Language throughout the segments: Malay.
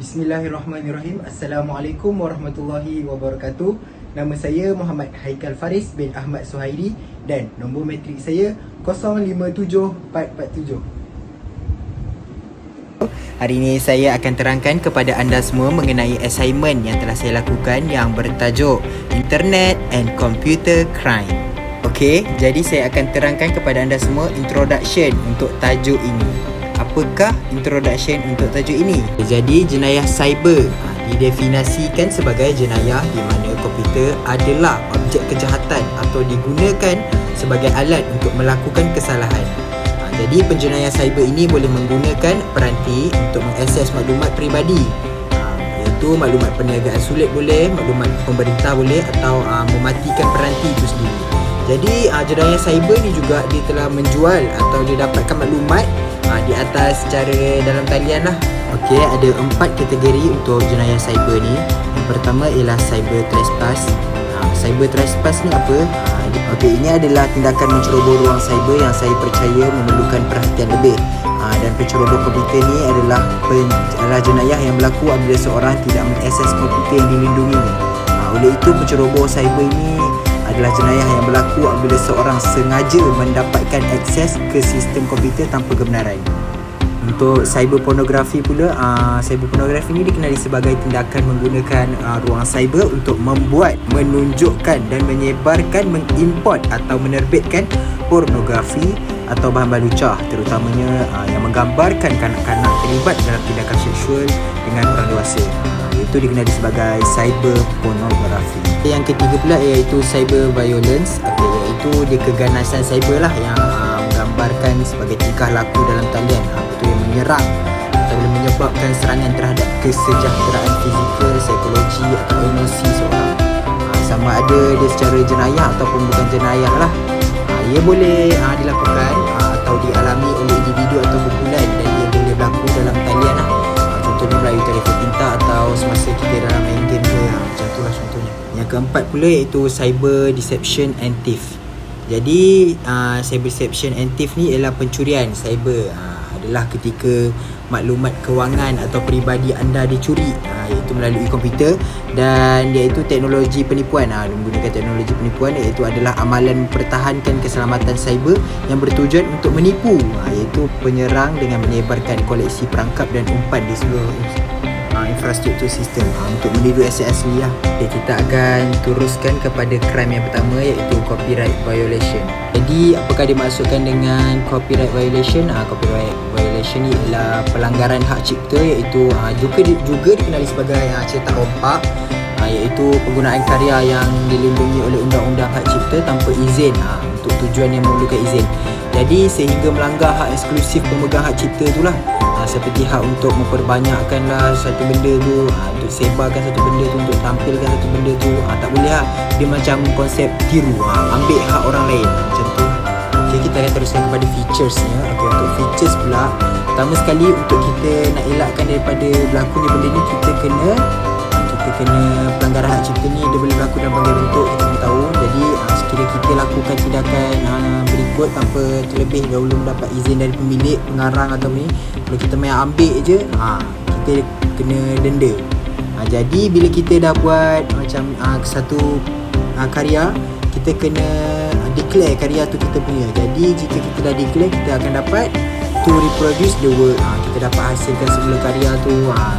Bismillahirrahmanirrahim. Assalamualaikum warahmatullahi wabarakatuh. Nama saya Muhammad Haikal Faris bin Ahmad Suhairi dan nombor matrik saya 057447. Hari ini saya akan terangkan kepada anda semua mengenai assignment yang telah saya lakukan yang bertajuk Internet and Computer Crime. Okey, jadi saya akan terangkan kepada anda semua introduction untuk tajuk ini. Apakah introduction untuk tajuk ini? Jadi jenayah cyber didefinisikan sebagai jenayah di mana komputer adalah objek kejahatan atau digunakan sebagai alat untuk melakukan kesalahan. Jadi penjenayah cyber ini boleh menggunakan peranti untuk mengakses maklumat peribadi, iaitu maklumat perniagaan sulit boleh, maklumat pemerintah boleh, atau mematikan peranti itu sendiri. Jadi jenayah cyber ni juga dia telah menjual atau dia dapatkan maklumat di atas secara dalam talian lah. Okey, ada 4 kategori untuk jenayah cyber ni. Yang pertama ialah cyber trespass. Cyber trespass ni apa? Okey, ini adalah tindakan menceroboh ruang cyber yang saya percaya memerlukan perhatian lebih. Dan penceroboh komputer ni adalah jenayah yang berlaku apabila seorang tidak mengakses komputer yang dilindunginya. Oleh itu penceroboh cyber ini adalah jenayah yang berlaku apabila seorang sengaja mendapatkan akses ke sistem komputer tanpa kebenaran. Untuk cyber pornografi pula, cyber pornografi ini dikenali sebagai tindakan menggunakan ruang cyber untuk membuat, menunjukkan dan menyebarkan, mengimport atau menerbitkan pornografi atau bahan balucah, terutamanya yang menggambarkan kanak-kanak terlibat dalam tindakan seksual dengan orang dewasa. Itu dikenali sebagai cyber pornografi. Yang ketiga pula iaitu cyber violence, iaitu dia keganasan cyber lah yang menggambarkan sebagai tingkah laku dalam talian betul yang menyerang atau boleh menyebabkan serangan terhadap kesejahteraan fizikal, psikologi atau emosi seorang. Sama ada dia secara jenayah ataupun bukan jenayah lah. Ia boleh dilakukan atau dialami oleh individu atau kumpulan dan ia boleh berlaku dalam talian lah. Contohnya melalui telefon pintar atau semasa kita dalam main game ke, macam tu lah contohnya. Yang keempat pula iaitu cyber deception and theft. Jadi cyber deception and theft ni ialah pencurian cyber. Adalah ketika maklumat kewangan atau peribadi anda dicuri, iaitu melalui komputer, dan iaitu teknologi penipuan. Menggunakan teknologi penipuan iaitu adalah amalan mempertahankan keselamatan cyber yang bertujuan untuk menipu, iaitu penyerang dengan menyebarkan koleksi perangkap dan umpan di seluruh infrastruktur sistem untuk meniru aset asli lah. Kita akan teruskan kepada crime yang pertama iaitu copyright violation. Jadi apakah dimaksudkan dengan copyright violation? Copyright violation ni ialah pelanggaran hak cipta, iaitu juga dikenali sebagai cetak rompak, iaitu penggunaan karya yang dilindungi oleh undang-undang hak cipta tanpa izin untuk tujuan yang memerlukan izin. Jadi sehingga melanggar hak eksklusif pemegang hak cipta itulah, seperti hak untuk memperbanyakkanlah satu benda tu, untuk sebarkan satu benda tu, untuk tampilkan satu benda tu, tak boleh lah. Dia macam konsep tiru, ambil hak orang lain macam tu. Okay, kita akan teruskan kepada featuresnya. Untuk features pula, pertama sekali untuk kita nak elakkan daripada berlakunya benda ni, kita kena pelanggaran hak cipta ni dia boleh berlaku dalam berbagai bentuk, kita kena tahu. Jadi sekiranya kita lakukan tindakan berikut tanpa terlebih dahulu mendapat izin dari pemilik, pengarang atau ni, kalau kita main ambil je, kita kena denda. Jadi bila kita dah buat macam satu karya, kita kena declare karya tu kita punya. Jadi jika kita dah declare, kita akan dapat to reproduce the work. Kita dapat hasilkan semula karya tu,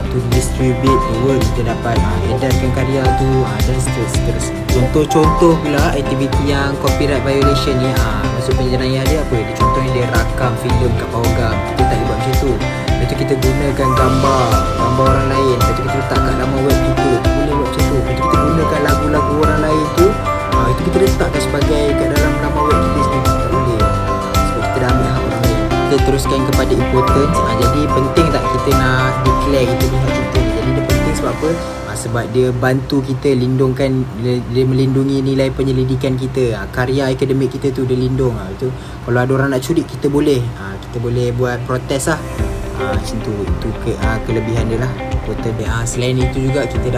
to distribute the work, kita dapat edarkan karya tu, dan seterusnya. Contoh-contoh pula aktiviti yang copyright violation ni, maksud penjenayah dia apa? Dia contohnya dia rakam filem kat Powergam, kita tak boleh buat macam tu. Lepas tu kita gunakan gambar orang lain, lepas tu kita letak kat laman web kita, tak boleh buat macam tu. Lepas tu kita gunakan lagu-lagu orang lain tu, itu kita letakkan sebagai kat dalam laman web kita sendiri, tak boleh, sebab kita dah ambil hak orang lain. Kita teruskan kepada importance. Jadi penting tak kita nak declare kita punya hak cipta ni? Jadi dia penting sebab apa? Sebab dia bantu kita lindungkan, dia melindungi nilai penyelidikan kita, karya akademik kita tu dia lindung. Itu kalau ada orang nak curi, kita boleh buat protes lah. Macam tu, itu kelebihan dia lah. Selain itu juga kita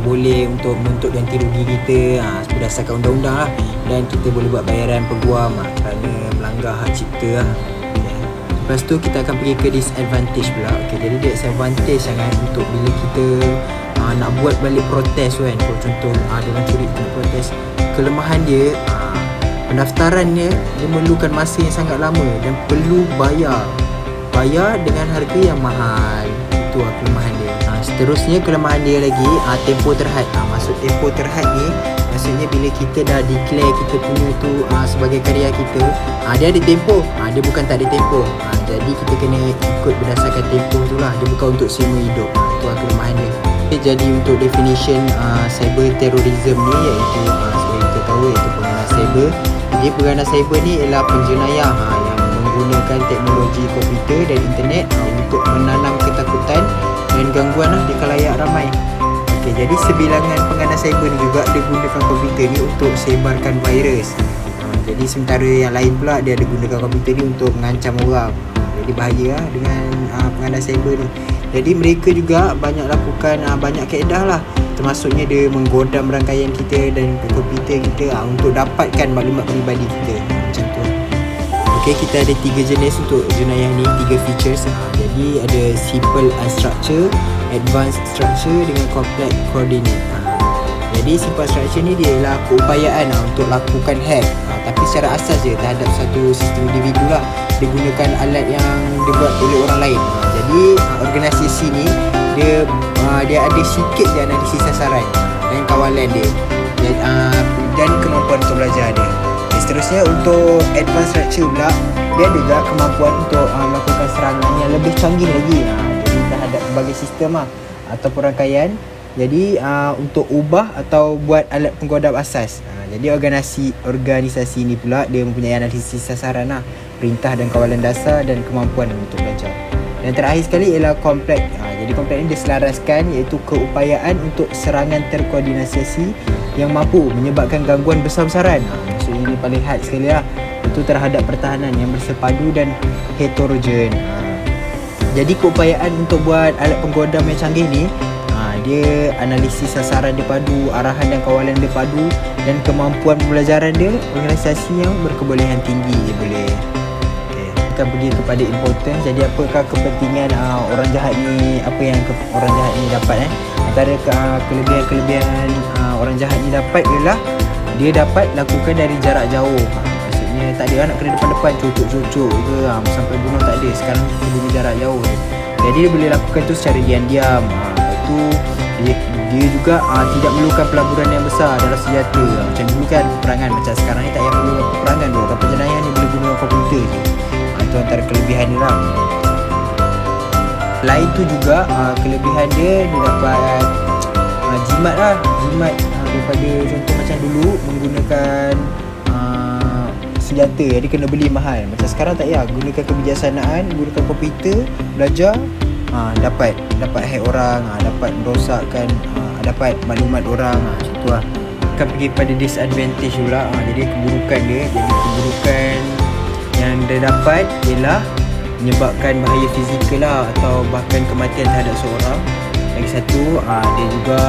boleh untuk menuntut ganti rugi kita berdasarkan undang-undang lah, dan kita boleh buat bayaran peguam kerana melanggar hak cipta lah. Lepas tu kita akan pergi ke disadvantage pula. Okay, jadi disadvantage sangat untuk bila kita nak buat balik protes kan. Kalau contoh orang curi kita nak protes, kelemahan dia pendaftarannya dia memerlukan masa yang sangat lama dan perlu bayar dengan harga yang mahal. Itu kelemahan dia. Seterusnya kelemahan dia lagi tempoh terhad. Maksud tempoh terhad ni maksudnya bila kita dah declare kita punya tu sebagai karya kita, dia ada tempoh, dia bukan tak ada tempoh. Jadi kita kena ikut berdasarkan tempoh tu lah. Dia bukan untuk semua hidup. Itu kelemahan dia. Jadi untuk definition cyber terrorism ni, iaitu seperti kita tahu, iaitu pengguna cyber. Jadi pengguna cyber ni ialah penjenayah yang menggunakan teknologi komputer dan internet untuk menanam ketakutan dan gangguan di khalayak ramai. Okay, jadi sebilangan pengganas cyber ni juga dia gunakan komputer ni untuk sebarkan virus. Jadi sementara yang lain pula dia ada gunakan komputer ni untuk mengancam orang. Jadi bahaya dengan pengganas cyber ni. Jadi mereka juga banyak lakukan banyak kaedah lah. Termasuknya dia menggodam rangkaian kita dan komputer kita untuk dapatkan maklumat peribadi kita. Macam tu. Okay, kita ada 3 jenis untuk jenayah ni, 3 features. Jadi ada simple unstructured, advanced structure dengan complex coordinate. Jadi simple structure ni dia ialah keupayaan untuk lakukan hack, tapi secara asas je terhadap satu sistem individu lah. Dia gunakan alat yang dibuat oleh orang lain. Jadi organisasi ni dia ada sikit je analisis sasaran dan kawalan dia dan kemampuan untuk belajar dia. Seterusnya untuk advanced structure pula, dia ada juga kemampuan untuk melakukan serangan yang lebih canggih lagi. Jadi terhadap berbagai sistem ataupun rangkaian. Jadi untuk ubah atau buat alat penggodam asas. Jadi organisasi ni pula dia mempunyai analisis sasaran perintah dan kawalan dasar dan kemampuan untuk belajar. Dan terakhir sekali ialah kompleks. Jadi kompleks ni diselaraskan, iaitu keupayaan untuk serangan terkoordinasi yang mampu menyebabkan gangguan besar-besaran. Maksudnya ini paling hard sekali lah. Itu terhadap pertahanan yang bersepadu dan heterogen. Jadi keupayaan untuk buat alat penggodam yang canggih ni, dia analisis sasaran dia padu, arahan dan kawalan dia padu, dan kemampuan pembelajaran dia, organisasi yang berkebolehan tinggi dia boleh. Okay. Kita pergi kepada importance. Jadi apakah kepentingan orang jahat ni, apa yang orang jahat ni dapat antara kelebihan-kelebihan orang jahat ni dapat ialah dia dapat lakukan dari jarak jauh. Maksudnya tak ada nak kena depan-depan cucuk-cucuk ke sampai bunuh, tak ada. Sekarang kita guna jarak jauh. Jadi dia boleh lakukan tu secara diam-diam. Itu dia juga tidak memerlukan pelaburan yang besar dalam senjata. Macam dulu kan peperangan, macam sekarang ni tak payah perlu peperangan tu. Orang penjenayah ni boleh guna komputer je. Itu antara kelebihan dia lah. Selain tu juga kelebihan dia dapat jimat lah. Jimat daripada contoh macam dulu menggunakan senjata, jadi kena beli mahal. Macam sekarang tak payah, gunakan kebijaksanaan, gunakan komputer, belajar, dapat hack orang, dapat merosakkan, dapat maklumat orang, macam tu lah. Akan pergi pada disadvantage pula. Jadi keburukan dia, jadi keburukan yang dia dapat ialah menyebabkan bahaya fizikal lah, atau bahkan kematian terhadap seorang. Lagi satu, dia juga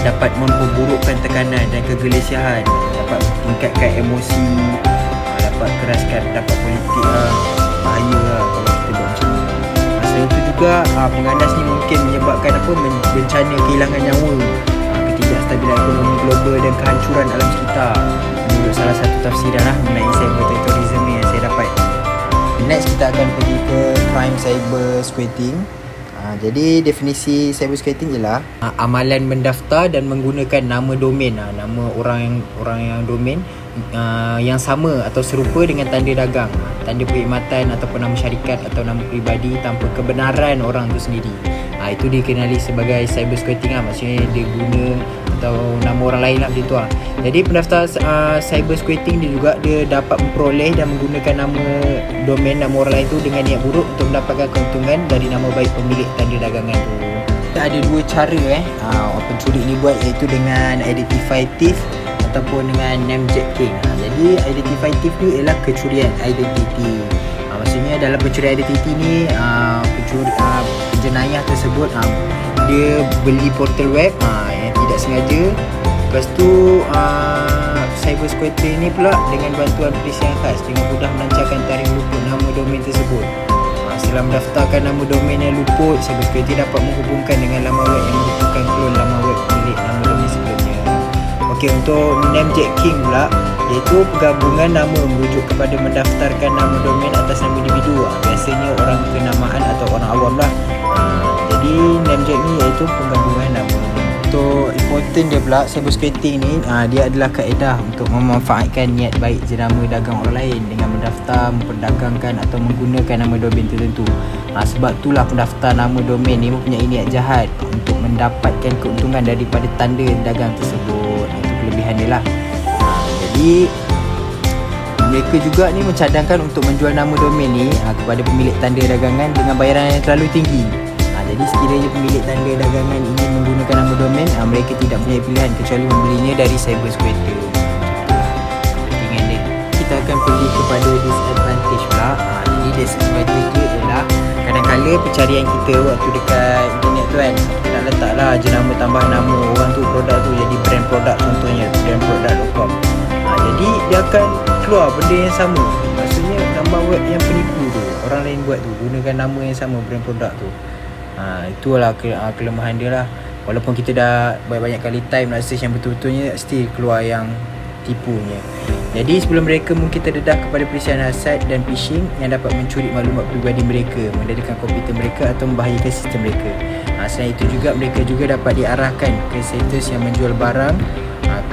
dapat memperburukkan tekanan dan kegelisahan, dapat meningkatkan emosi, dapat keraskan dapat politik bahaya lah kalau kita buat macam ni. Selain itu juga pengganas ni mungkin menyebabkan bencana kehilangan nyawa, ketidakstabilan ekonomi global dan kehancuran alam sekitar. Menurut salah satu tafsiran mengenai cyber terrorism ni yang saya dapat. Next kita akan pergi ke crime cyber squatting. Jadi definisi cyber squatting ialah amalan mendaftar dan menggunakan nama domain, nama orang yang domain yang sama atau serupa dengan tanda dagang, tanda perkhidmatan ataupun nama syarikat atau nama peribadi tanpa kebenaran orang tu sendiri. Itu dikenali sebagai cyber squatting maksudnya dia guna atau nama orang lain lah, macam tu Jadi pendaftar cyber squatting dia dapat memperoleh dan menggunakan nama domain, nama orang lain tu dengan niat buruk untuk mendapatkan keuntungan dari nama baik pemilik tanda dagangan tu. Ada dua cara pencuri ni buat, iaitu dengan identify thief ataupun dengan name jacking. Jadi identify thief ni ialah kecurian identiti. Maksudnya dalam pencurian identiti ni jenayah tersebut dia beli portal web yang tidak sengaja Lepas tu cyber squatter ni pula dengan bantuan polisi yang khas dengan mudah melancarkan tarikh luput nama domain tersebut. Setelah mendaftarkan nama domain yang luput, cyber squatter dapat menghubungkan dengan laman web yang merupakan klon laman web milik nama domain sebelumnya. Okey, untuk namejacking pula, iaitu penggabungan nama merujuk kepada mendaftarkan nama domain atas nama individu. Biasanya orang kenamaan atau orang awam lah. Jadi namejack ni iaitu penggabungan nama. Untuk important dia pula, cyber squatting ni dia adalah kaedah untuk memanfaatkan niat baik jenama dagang orang lain dengan mendaftar, memperdagangkan atau menggunakan nama domain tertentu. Sebab itulah pendaftar nama domain ni mempunyai niat jahat untuk mendapatkan keuntungan daripada tanda dagang tersebut. Itu kelebihan dia lah. Jadi mereka juga ni mencadangkan untuk menjual nama domain ni kepada pemilik tanda dagangan dengan bayaran yang terlalu tinggi. Jadi sekiranya pemilik tanda dagangan ingin menggunakan nama domain, mereka tidak punya pilihan kecuali membelinya dari cyber squatter. Kepentingan dia. Kita akan pergi kepada disadvantage pula. Jadi disadvantage dia ialah kadang-kadang pencarian kita waktu dekat internet tu kan, kita nak letaklah jenama tambah nama orang tu, produk tu jadi brand produk, contohnya brandproduct.com. Jadi dia akan keluar benda yang sama. Maksudnya gambar web yang penipu tu, orang lain buat tu, gunakan nama yang sama, brand produk tu. Itulah kelemahan dia lah. Walaupun kita dah banyak kali time nak search yang betul-betulnya, still keluar yang tipunya. Jadi sebelum mereka mungkin terdedah kepada perisian hasad dan phishing yang dapat mencuri maklumat peribadi mereka, mendedahkan komputer mereka atau membahayakan sistem mereka. Selain itu juga mereka juga dapat diarahkan ke situs yang menjual barang,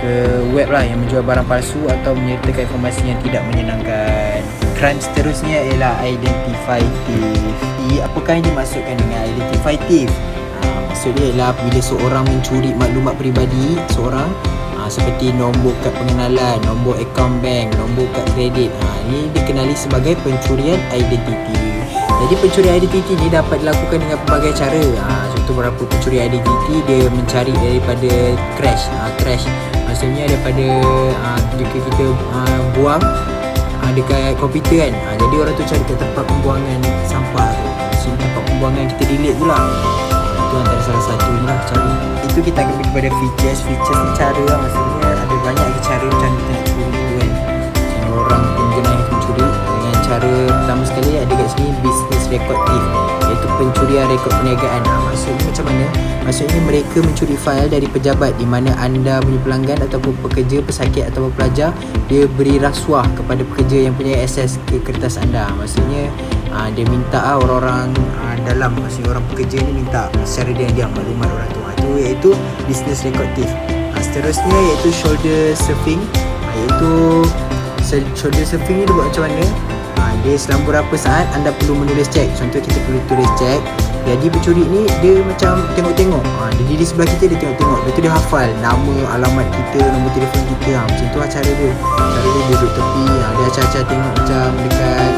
ke web lah yang menjual barang palsu atau menyertakan informasi yang tidak menyenangkan. Crime seterusnya ialah identify thief. Apakah yang dimaksudkan dengan identify thief? Maksud dia ialah bila seorang mencuri maklumat peribadi seorang, seperti nombor kad pengenalan, nombor akaun bank, nombor kad kredit. Ini dikenali sebagai pencurian identiti. Jadi pencurian identiti ni dapat dilakukan dengan pelbagai cara. Contoh beberapa pencurian identiti, dia mencari daripada crash. Maksudnya daripada jika kita buang dekat komputer kan, jadi orang tu cari kat tempat pembuangan sampah tu. Maksudnya tempat pembuangan kita delete tu lah. Itu antara salah satu ni lah cara. Itu kita akan pergi kepada features ni cara lah. Maksudnya ada banyak cara macam kita nak curi tu kan. Macam orang penjenayah yang mencuri dengan cara pertama sekali ada kat sini business record thief, iaitu pencurian rekod perniagaan. Maksudnya macam mana? Maksudnya mereka mencuri fail dari pejabat di mana anda punya pelanggan ataupun pekerja, pesakit atau pelajar, dia beri rasuah kepada pekerja yang punya akses ke kertas anda. Maksudnya dia minta orang-orang dalam, maksudnya orang pekerja ni minta secara diam-diam maklumat orang tu. Itu iaitu business record thief. Seterusnya iaitu shoulder surfing. Shoulder surfing ni dia buat macam mana? Dia selama berapa saat anda perlu menulis cek. Contoh kita perlu tulis cek. Jadi pencuri ni dia macam tengok-tengok. Jadi di sebelah kita dia tengok-tengok. Lepas tu dia hafal nama, alamat kita, nombor telefon kita. Macam tu lah cara dia. Cara dia duduk tepi. Dia acah-acah tengok macam dekat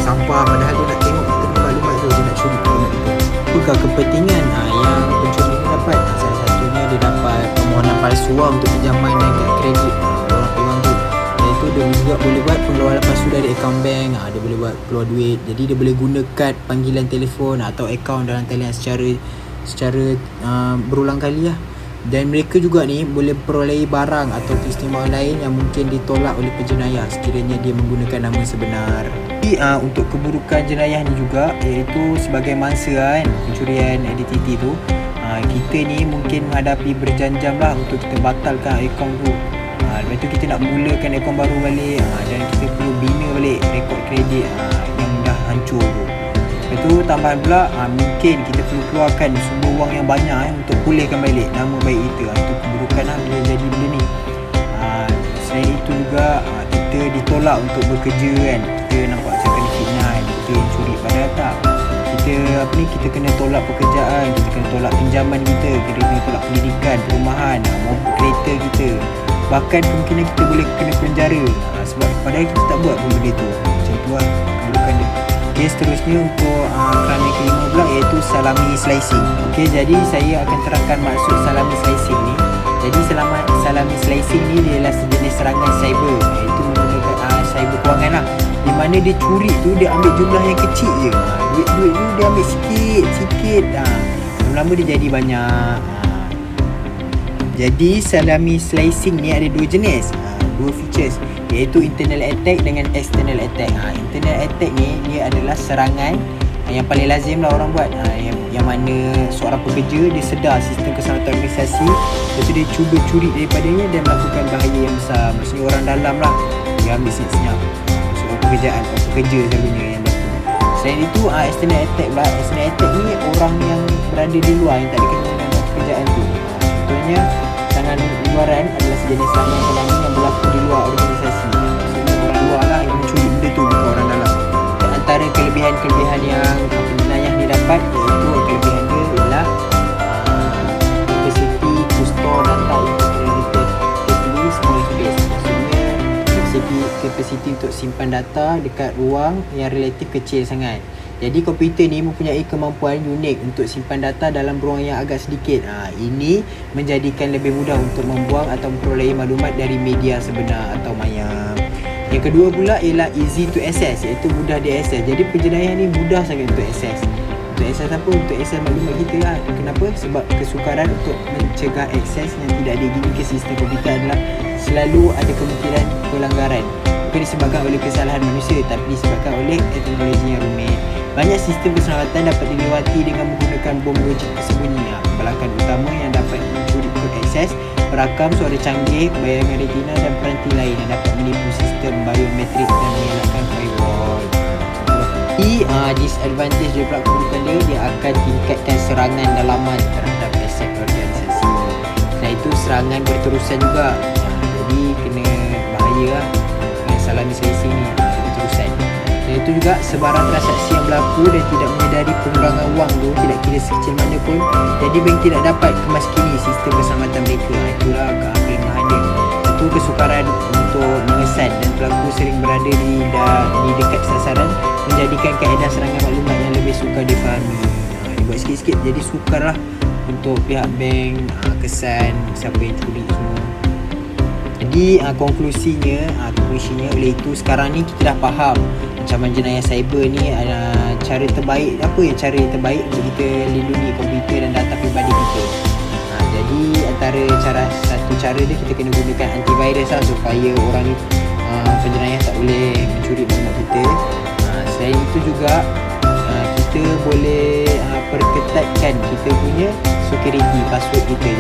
sampah. Padahal dia nak tengok maklumat tu. Dia nak curi maklumat kita. Apakah kepentingan yang pencuri ni dapat? Salah satunya dia dapat permohonan palsu untuk pinjaman dan kad kredit orang tu. Iaitu dia juga boleh buat pengeluaran palsu dari akaun bank. Dia boleh buat keluar duit. Jadi dia boleh guna kad panggilan telefon atau akaun dalam talian secara berulang kali lah. Dan mereka juga ni boleh peroleh barang atau keistimewaan lain yang mungkin ditolak oleh penjenayah sekiranya dia menggunakan nama sebenar. Jadi untuk keburukan jenayah ni juga, iaitu sebagai mangsa kan, pencurian identiti tu, kita ni mungkin menghadapi berjam-jam lah untuk kita batalkan akaun tu. Lepas tu kita nak mulakan akaun baru balik, dan kita perlu bina balik rekod kredit yang dah hancur tu. Lepas tu tambahan pula, mungkin kita perlu keluarkan sumber wang yang banyak untuk pulihkan balik nama baik kita. Itu keburukan lah bila jadi benda ni. Selain itu juga kita ditolak untuk bekerja kan. Kita nampak macam kena fitnah kan, kita yang curi, padahal tak. Kita kena tolak pekerjaan, kita kena tolak pinjaman kita kena tolak pendidikan, perumahan, mobil kereta kita. Bahkan kemungkinan kita boleh kena penjara sebab padahal kita tak buat pun benda tu. Macam tu lah keburukan dia. Okay, seterusnya untuk crime yang kelima pula, iaitu salami slicing. Okay, jadi saya akan terangkan maksud salami slicing ni. Jadi salami slicing ni dia adalah sejenis serangan cyber, iaitu menggunakan cyber kewangan lah, di mana dia curi tu dia ambil jumlah yang kecil je. Duit-duit tu dia ambil sikit. Lama-lama dia jadi banyak. Jadi salami slicing ni ada dua jenis, dua features, iaitu internal attack dengan external attack. Internal attack ni dia adalah serangan yang paling lazim lah orang buat, yang mana seorang pekerja dia sedar sistem keselamatan organisasi, lepas tu dia cuba curi daripadanya dan melakukan bahaya yang besar. Maksudnya orang dalam lah, dia ambil senyap seorang pekerja selalunya yang berlaku. Selain itu external attack pula. External attack ni orang yang berada di luar, yang tak ada kena dengan pekerjaan tu. Contohnya serangan luaran adalah sejenis serangan ekonomi yang berlaku di luar organisasi. Maksudnya orang luar lah yang mencuri benda tu, bukan orang dalam. Dan antara kelebihan-kelebihan yang penjenayah ni dapat, iaitu kelebihan dia ialah capacity to store data in relatively small space. Maksudnya capacity untuk simpan data dekat ruang yang relatif kecil sangat. Jadi komputer ni mempunyai kemampuan unik untuk simpan data dalam ruang yang agak sedikit. Ini menjadikan lebih mudah untuk membuang atau memperoleh maklumat dari media sebenar atau maya. Yang kedua pula ialah easy to access, iaitu mudah diakses. Jadi penjenayah ni mudah sangat untuk akses. Untuk akses apa? Untuk akses maklumat kita lah. Kenapa? Sebab kesukaran untuk mencegah akses yang tidak diingini ke sistem komputer adalah selalu ada kemungkinan pelanggaran. Bukan disebabkan oleh kesalahan manusia, tapi disebabkan oleh teknologi yang rumit. Banyak sistem keselamatan dapat dilewati dengan menggunakan bom logik tersembunyi. Pelanggan utama yang dapat mencuri kod akses, merakam suara canggih, bayangan retina dan peranti lain yang dapat menipu sistem biometrik dan mengelakkan firewall. Disadvantage daripada komputer dia akan tingkatkan serangan dalaman terhadap aset organisasi. Selain itu serangan berterusan juga. Jadi kena bahaya lah dengan salami slicing ni, berterusan. Dan itu juga sebarang transaksi yang berlaku dan tidak menyedari pengurangan wang tu, tidak kira sekecil mana pun, jadi bank tidak dapat kemaskini sistem keselamatan mereka. Itulah kelemahan dia. Itu kesukaran untuk mengesan dan pelaku sering berada di dekat sasaran, menjadikan kaedah serangan maklumat yang lebih sukar difahami. Dibuat sikit-sikit jadi sukar lah untuk pihak bank kesan siapa yang curi semua. Jadi konklusinya oleh itu sekarang ni kita dah faham ancaman jenayah cyber ni, cara terbaik untuk kita lindungi komputer dan data peribadi kita. Jadi antara satu cara dia, kita kena gunakan antivirus lah, supaya orang ni penjenayah tak boleh mencuri maklumat kita. Selain itu juga kita boleh perketatkan kita punya security, password kita.